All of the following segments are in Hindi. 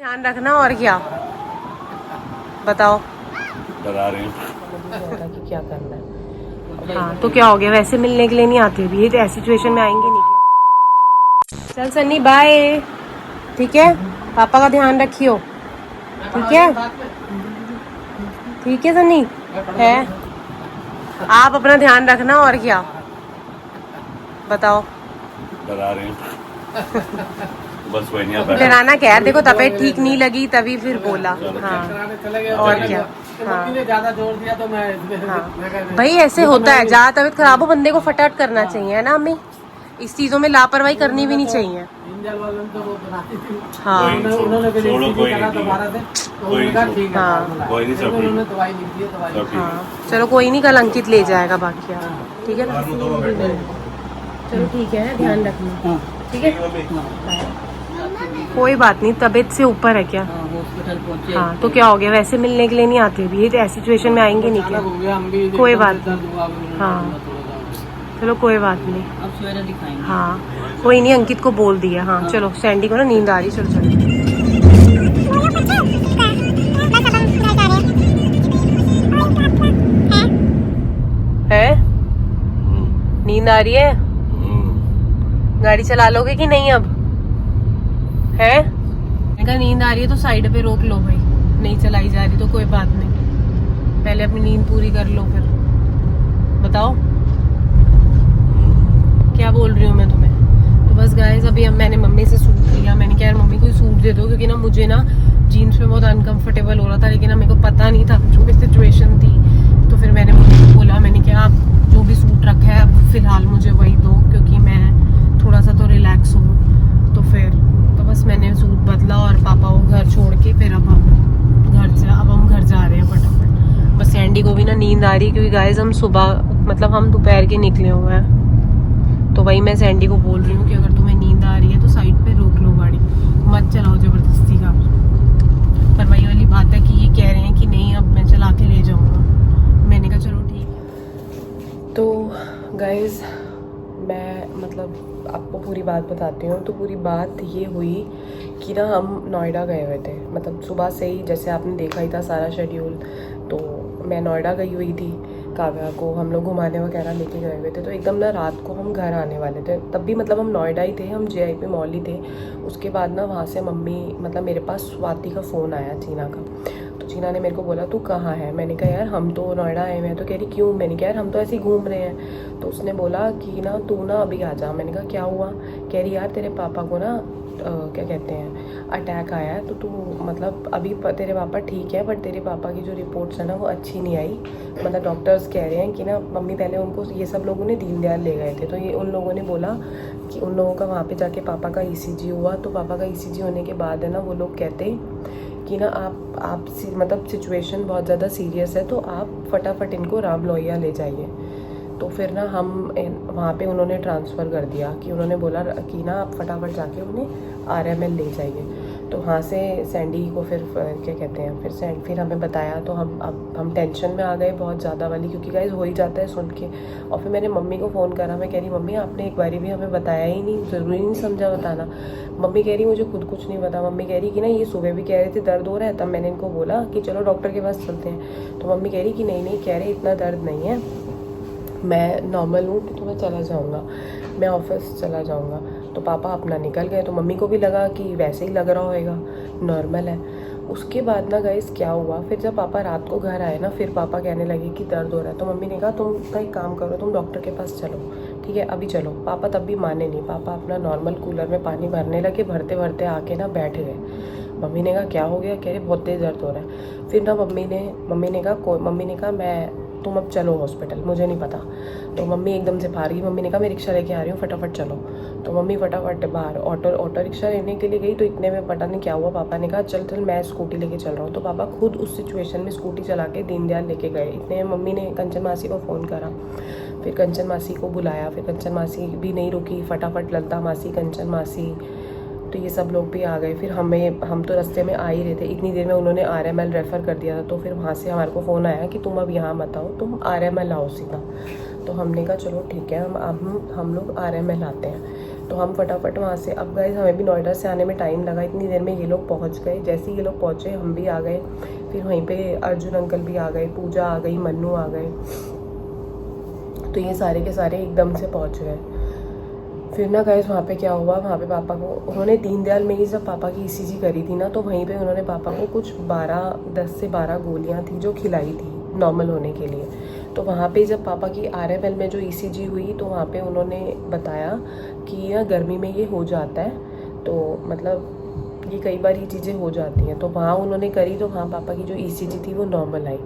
ध्यान रखना और क्या बताओ। डरा रही हूँ कि क्या करना है। हाँ तो क्या हो गया, वैसे मिलने के लिए नहीं आती अभी, ये तो ऐसी सिचुएशन में आएंगे नहीं। चल सन्नी बाय, ठीक है, पापा का ध्यान रखियो, ठीक है, ठीक है सन्नी है, आप अपना ध्यान रखना और क्या बताओ। डरा रही हूँ बस वही नहीं डराना क्या है, देखो तबीयत ठीक नहीं लगी तभी फिर बोला। हाँ और क्या। हाँ ज्यादा जोर दिया तो मैं हाँ भाई ऐसे होता है, ज्यादा तबीयत खराब हो बंदे को फटाफट करना चाहिए है ना अम्मी, इस चीजों में लापरवाही करनी भी नहीं चाहिए। इंजल वालों ने तो वो बनाती थी। हाँ उन्होंने भी छोड़ो, कोई करा नहीं, दोबारा से तो उन्होंने कहा ठीक है हाँ। कोई नहीं, सब ठीक उन्होंने है, दवाई लिख दी है, दवाई सब ठीक है। हाँ चलो कोई नहीं, कल अंकित ले जाएगा बाकी आप, ठीक है ना। चलो ठीक है, ध्यान रखना, ठीक है, कोई बात नहीं, तबीयत से ऊपर है क्या। हॉस्पिटल पहुंचे। हाँ तो क्या हो गया, वैसे मिलने के लिए नहीं आती अभी, ये तो ऐसी सिचुएशन में आएंगे नहीं क्या। हो गया, हम भी कोई बात दर्द हुआ, अब उन्होंने हाँ। बोला थोड़ा चलो कोई बात नहीं, अब सवेरे दिखाएंगे। हाँ कोई नहीं, अंकित को बोल दिया। हाँ चलो सैंडी को ना नींद आ रही, चलो चलो। है नींद आ रही है, गाड़ी चला लोगे कि नहीं अब है। मैंने कहा नींद आ रही है तो साइड पे रोक लो भाई, नहीं चलाई जा रही तो कोई बात नहीं, पहले अपनी नींद पूरी कर लो फिर बताओ क्या बोल रही हूँ मैं तुम्हें। तो बस गाइस अभी अब मैंने मम्मी से सूट लिया, मैंने कहा यार मम्मी कोई सूट दे दो, क्योंकि ना मुझे ना जीन्स में बहुत अनकंफर्टेबल हो रहा था, लेकिन ना मेरे को पता नहीं था जो भी सिचुएशन थी, तो फिर मैंने मम्मी को बोला, मैंने कहा आप जो भी सूट रखा है अब फिलहाल मुझे वही दो, क्योंकि मैं थोड़ा सा तो रिलैक्स हूँ। तो फिर तो बस मैंने सूट बदला और पापा को घर छोड़ के फिर अब हम घर जा रहे हैं फटाफट। बस सैंडी को भी ना नींद आ रही है, क्योंकि गाइस हम सुबह मतलब हम दोपहर के निकले हुए हैं, तो वही मैं सैंडी को बोल रही हूँ कि अगर तुम्हें नींद आ रही है तो साइड पे रोक लो गाड़ी, मत चलाओ जबरदस्ती का। पर वही वाली बात है कि ये कह रहे हैं कि नहीं अब मैं चला के ले जाऊँगा, मैंने कहा चलो ठीक है। तो गाइस मैं मतलब आपको पूरी बात बताती हूँ। तो पूरी बात ये हुई कि ना हम नोएडा गए हुए थे, मतलब सुबह से ही, जैसे आपने देखा ही था सारा शेड्यूल, तो मैं नोएडा गई हुई थी, काव्या को हम लोग घुमाने वगैरह लेके गए हुए थे। तो एकदम ना रात को हम घर आने वाले थे, तब भी मतलब हम नोएडा ही थे, हम JIP मॉल ही थे। उसके बाद ना वहाँ से मम्मी मतलब मेरे पास स्वाति का फ़ोन आया, चीना का। तो चीना ने मेरे को बोला तू कहाँ है, मैंने कहा यार हम तो नोएडा आए हुए हैं। तो कह रही क्यों, मैंने कहा यार हम तो ऐसे ही घूम रहे हैं। तो उसने बोला कि ना तू ना अभी आ जा। मैंने कहा क्या हुआ, कह रही यार तेरे पापा को ना क्या कहते हैं अटैक आया है, तो तू मतलब अभी तेरे पापा ठीक है, बट तेरे पापा की जो रिपोर्ट्स है ना वो अच्छी नहीं आई, मतलब डॉक्टर्स कह रहे हैं कि ना मम्मी पहले उनको ये सब लोगों ने दीनदयाल ले गए थे, तो ये उन लोगों ने बोला कि उन लोगों का वहाँ पे जाके पापा का ECG हुआ, तो पापा का ECG होने के बाद है ना वो लोग कहते कि ना आप मतलब सिचुएशन बहुत ज़्यादा सीरियस है, तो आप फटाफट इनको राम लोहिया ले जाइए। तो फिर ना हम वहाँ पे उन्होंने ट्रांसफ़र कर दिया कि उन्होंने बोला कि ना आप फटाफट जाके उन्हें RML ले जाइए। तो वहाँ से सैंडी को फिर क्या कहते हैं फिर हमें बताया, तो हम टेंशन में आ गए बहुत ज़्यादा वाली, क्योंकि गाइस हो ही जाता है सुन के। और फिर मैंने मम्मी को फ़ोन करा, मैं कह रही मम्मी आपने एक बारी भी हमें बताया ही नहीं, ज़रूरी नहीं समझा बताना। मम्मी कह रही मुझे खुद कुछ नहीं पता। मम्मी कह रही कि ना ये सुबह भी कह रहे थे दर्द हो रहा है, तब मैंने इनको बोला कि चलो डॉक्टर के पास चलते हैं। तो मम्मी कह रही कि नहीं कह रहे इतना दर्द नहीं है, मैं नॉर्मल हूँ, तो मैं चला जाऊँगा, मैं ऑफिस चला जाऊँगा। तो पापा अपना निकल गए, तो मम्मी को भी लगा कि वैसे ही लग रहा होएगा, नॉर्मल है। उसके बाद ना गाइस क्या हुआ, फिर जब पापा रात को घर आए ना, फिर पापा कहने लगे कि दर्द हो रहा है। तो मम्मी ने कहा तुम एक काम करो, तुम डॉक्टर के पास चलो, ठीक है अभी चलो। पापा तब भी माने नहीं, पापा अपना नॉर्मल कूलर में पानी भरने लगे, भरते भरते आके ना बैठ गए। मम्मी ने कहा क्या हो गया, कह रहे बहुत तेज़ दर्द हो रहा है। फिर ना मम्मी ने कहा मैं तुम अब चलो हॉस्पिटल, मुझे नहीं पता। तो मम्मी एकदम से बाहर गई, मम्मी ने कहा मैं रिक्शा लेके आ रही हूँ, फटाफट चलो। तो मम्मी फटाफट बाहर ऑटो रिक्शा लेने के लिए गई, तो इतने में पता नहीं क्या हुआ, पापा ने कहा चल मैं स्कूटी लेके चल रहा हूँ। तो पापा खुद उस सिचुएशन में स्कूटी चला के दीनदयाल लेके गए। इतने में मम्मी ने कंचन मासी को फ़ोन करा, फिर कंचन मासी को बुलाया, फिर कंचन मासी भी नहीं रुकी, फटाफट ललता मासी, कंचन मासी, तो ये सब लोग भी आ गए। फिर हम तो रास्ते में आ ही रहे थे, इतनी देर में उन्होंने RML रेफ़र कर दिया था। तो फिर वहाँ से हमारे को फ़ोन आया कि तुम अब यहाँ मत आओ, तुम RML आओ सीधा। तो हमने कहा चलो ठीक है, हम लोग RML आते हैं। तो हम फटाफट वहाँ से, अब गाइस हमें भी नोएडा से आने में टाइम लगा, इतनी देर में ये लोग पहुँच गए। जैसे ही ये लोग पहुँचे हम भी आ गए, फिर वहीं पे अर्जुन अंकल भी आ गए, पूजा आ गई, मन्नू आ गए, तो ये सारे के सारे एकदम से पहुँच गए। फिर ना गाइस वहाँ पे क्या हुआ, वहाँ पे पापा को, उन्होंने दीनदयाल में ही जब पापा की ECG करी थी ना, तो वहीं पे उन्होंने पापा को कुछ 10 से 12 गोलियाँ थी जो खिलाई थी नॉर्मल होने के लिए। तो वहाँ पे जब पापा की RML में जो ECG हुई, तो वहाँ पे उन्होंने बताया कि ना गर्मी में ये हो जाता है, तो मतलब ये कई बार ये चीज़ें हो जाती हैं। तो वहाँ उन्होंने करी, तो वहाँ पापा की जो ECG थी वो नॉर्मल आई।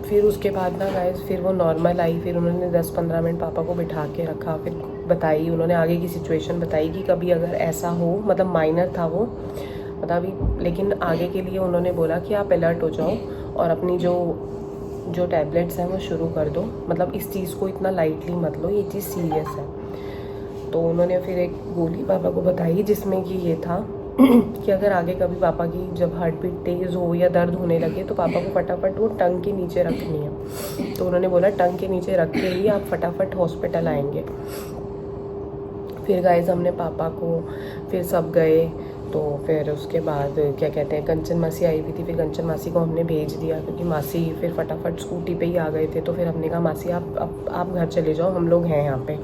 फिर उसके बाद ना गाइस फिर वो नॉर्मल आई, फिर उन्होंने 10-15 मिनट पापा को बिठा के रखा, फिर बताई उन्होंने आगे की सिचुएशन बताई कि कभी अगर ऐसा हो, मतलब माइनर था वो, मतलब अभी, लेकिन आगे के लिए उन्होंने बोला कि आप अलर्ट हो जाओ और अपनी जो टैबलेट्स हैं वो शुरू कर दो, मतलब इस चीज़ को इतना लाइटली मत लो, ये चीज़ सीरियस है। तो उन्होंने फिर एक गोली पापा को बताई जिसमें कि ये था कि अगर आगे कभी पापा की जब हार्ट बीट तेज़ हो या दर्द होने लगे तो पापा को फटाफट वो टंग के नीचे रखनी है। तो उन्होंने बोला टंग के नीचे रख के ही आप फटाफट हॉस्पिटल आएंगे। फिर गाइस हमने पापा को, फिर सब गए, तो फिर उसके बाद क्या कहते हैं, कंचन मासी आई हुई थी, फिर कंचन मासी को हमने भेज दिया क्योंकि मासी फिर फटाफट स्कूटी पे ही आ गए थे। तो फिर हमने कहा मासी आप घर चले जाओ, हम लोग हैं यहाँ पे।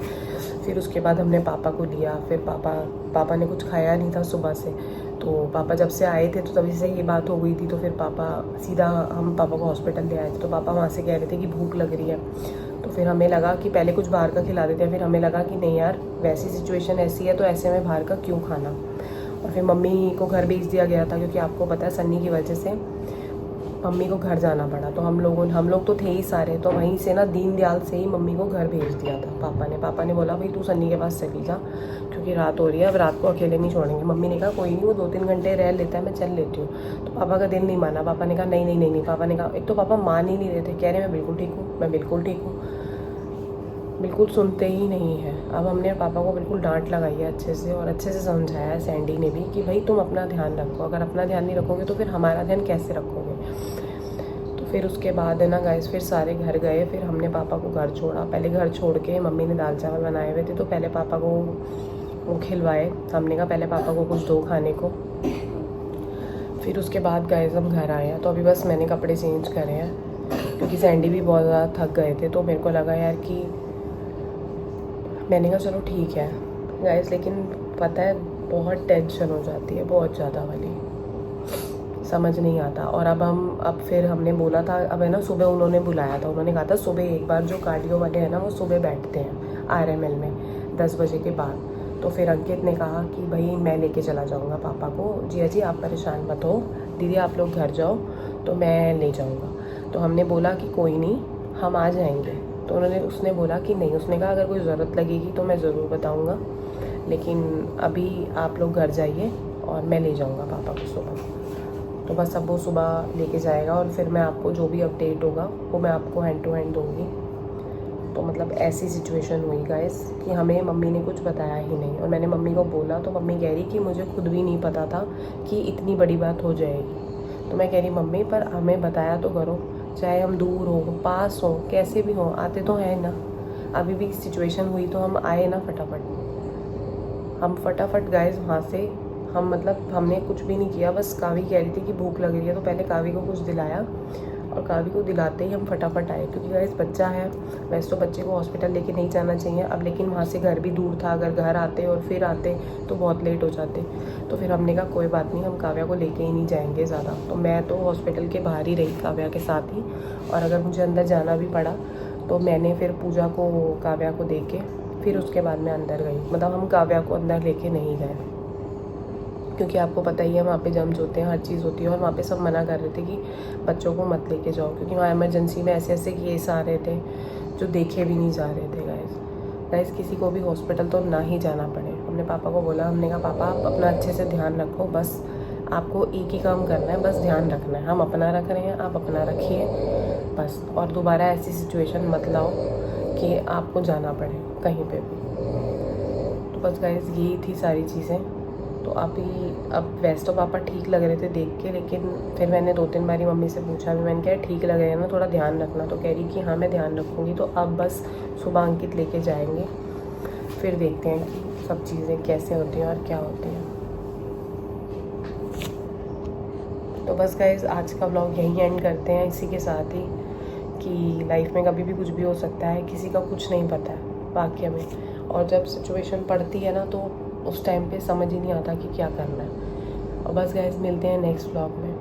फिर उसके बाद हमने पापा को लिया, फिर पापा ने कुछ खाया नहीं था सुबह से, तो पापा जब से आए थे तो तभी से ये बात हो गई थी। तो फिर पापा सीधा, हम पापा को हॉस्पिटल ले आए थे, तो पापा वहाँ से कह रहे थे कि भूख लग रही है। तो फिर हमें लगा कि पहले कुछ बाहर का खिला देते हैं, फिर हमें लगा कि नहीं यार, वैसी सिचुएशन ऐसी है तो ऐसे में बाहर का क्यों खाना। और फिर मम्मी को घर भेज दिया गया था क्योंकि आपको पता है सन्नी की वजह से मम्मी को घर जाना पड़ा। तो हम लोग तो थे ही सारे, तो वहीं से ना दीनदयाल से ही मम्मी को घर भेज दिया था पापा ने बोला भाई तू सन्नी के पास चली जा क्योंकि रात हो रही है, अब रात को अकेले नहीं छोड़ेंगे। मम्मी ने कहा कोई नहीं, वो 2-3 घंटे रह लेता है, मैं चल लेती हूँ। तो पापा का दिल नहीं माना, पापा ने कहा नहीं। पापा ने कहा, एक तो पापा मान ही नहीं रहे थे, कह रहे मैं बिल्कुल ठीक हूँ, बिल्कुल सुनते ही नहीं है। अब हमने पापा को बिल्कुल डांट लगाई है अच्छे से, और अच्छे से समझाया है सैंडी ने भी कि भाई तुम अपना ध्यान रखो, अगर अपना ध्यान नहीं रखोगे तो फिर हमारा ध्यान कैसे रखोगे। तो फिर उसके बाद है ना गाइस, फिर सारे घर गए, फिर हमने पापा को घर छोड़ा। पहले घर छोड़ के मम्मी ने दाल चावल बनाए हुए थे, तो पहले पापा को वो खिलवाए। हमने कहा पहले पापा को कुछ दो खाने को। फिर उसके बाद गाइस हम घर आए हैं, तो अभी बस मैंने कपड़े चेंज करे हैं क्योंकि सैंडी भी बहुत ज़्यादा थक गए थे। तो मेरे को लगा यार कि मैंने कहा चलो ठीक है गाइस, लेकिन पता है बहुत टेंशन हो जाती है, बहुत ज़्यादा वाली, समझ नहीं आता। और अब फिर हमने बोला था, अब है ना सुबह उन्होंने बुलाया था, उन्होंने कहा था सुबह एक बार जो कार्डियो वाले हैं ना वो सुबह बैठते हैं RML में 10 बजे के बाद। तो फिर अंकित ने कहा कि भाई मैं लेके चला जाऊँगा पापा को, जिया जी आप परेशान मत हो, दीदी आप लोग घर जाओ तो मैं ले जाऊँगा। तो हमने बोला कि कोई नहीं हम आ जाएंगे। तो उसने बोला कि नहीं, उसने कहा अगर कोई ज़रूरत लगेगी तो मैं ज़रूर बताऊँगा, लेकिन अभी आप लोग घर जाइए और मैं ले जाऊँगा पापा को सुबह। तो बस अब वो सुबह लेके जाएगा और फिर मैं आपको जो भी अपडेट होगा वो मैं आपको हैंड टू हैंड दूँगी। तो मतलब ऐसी सिचुएशन हुई गाइस कि हमें मम्मी ने कुछ बताया ही नहीं, और मैंने मम्मी को बोला तो मम्मी कह रही कि मुझे खुद भी नहीं पता था कि इतनी बड़ी बात हो जाएगी। तो मैं कह रही मम्मी पर हमें बताया तो करो, चाहे हम दूर हो पास हो कैसे भी हो, आते तो हैं ना। अभी भी सिचुएशन हुई तो हम आए ना फटाफट गाइस वहाँ से। हमने कुछ भी नहीं किया, बस कावी कह रही थी कि भूख लग रही है तो पहले कावी को कुछ दिलाया, और कावी को दिलाते ही हम फटाफट आए क्योंकि गाइस बच्चा है। वैसे तो बच्चे को हॉस्पिटल लेके नहीं जाना चाहिए अब, लेकिन वहाँ से घर भी दूर था, अगर घर आते और फिर आते तो बहुत लेट हो जाते। तो फिर हमने कहा कोई बात नहीं, हम काव्या को लेके ही नहीं जाएंगे ज़्यादा। तो मैं तो हॉस्पिटल के बाहर ही रही काव्या के साथ ही, और अगर मुझे अंदर जाना भी पड़ा तो मैंने फिर पूजा को काव्या को दे के फिर उसके बाद मैं अंदर गई। मतलब हम काव्या को अंदर लेके नहीं गए क्योंकि आपको पता ही है वहाँ पे जम्स होते हैं, हर चीज़ होती है, और वहाँ पे सब मना कर रहे थे कि बच्चों को मत लेके जाओ क्योंकि वहाँ इमरजेंसी में ऐसे केस आ रहे थे जो देखे भी नहीं जा रहे थे। गाइस किसी को भी हॉस्पिटल तो ना ही जाना पड़े। हमने पापा को बोला, हमने कहा पापा आप अपना अच्छे से ध्यान रखो, बस आपको एक ही काम करना है, बस ध्यान रखना है। हम अपना रख रहे हैं, आप अपना रखिए बस, और दोबारा ऐसी सिचुएशन मत लाओ कि आपको जाना पड़े कहीं पे भी। तो बस गाइस यही थी सारी चीज़ें। तो अब वैसे तो पापा ठीक लग रहे थे देख के, लेकिन फिर मैंने 2-3 बारी मम्मी से पूछा भी, मैंने कहा ठीक लग रहा है ना, थोड़ा ध्यान रखना। तो कह रही कि हाँ मैं ध्यान रखूँगी। तो अब बस सुबह अंकित लेके जाएंगे, फिर देखते हैं कि सब चीज़ें कैसे होती हैं और क्या होती हैं। तो बस गाइज आज का व्लॉग यहीं एंड करते हैं इसी के साथ ही कि लाइफ में कभी भी कुछ भी हो सकता है, किसी का कुछ नहीं पता है वाकई में। और जब सिचुएशन पड़ती है ना तो उस टाइम पे समझ ही नहीं आता कि क्या करना है। और बस गाइज मिलते हैं नेक्स्ट व्लॉग में।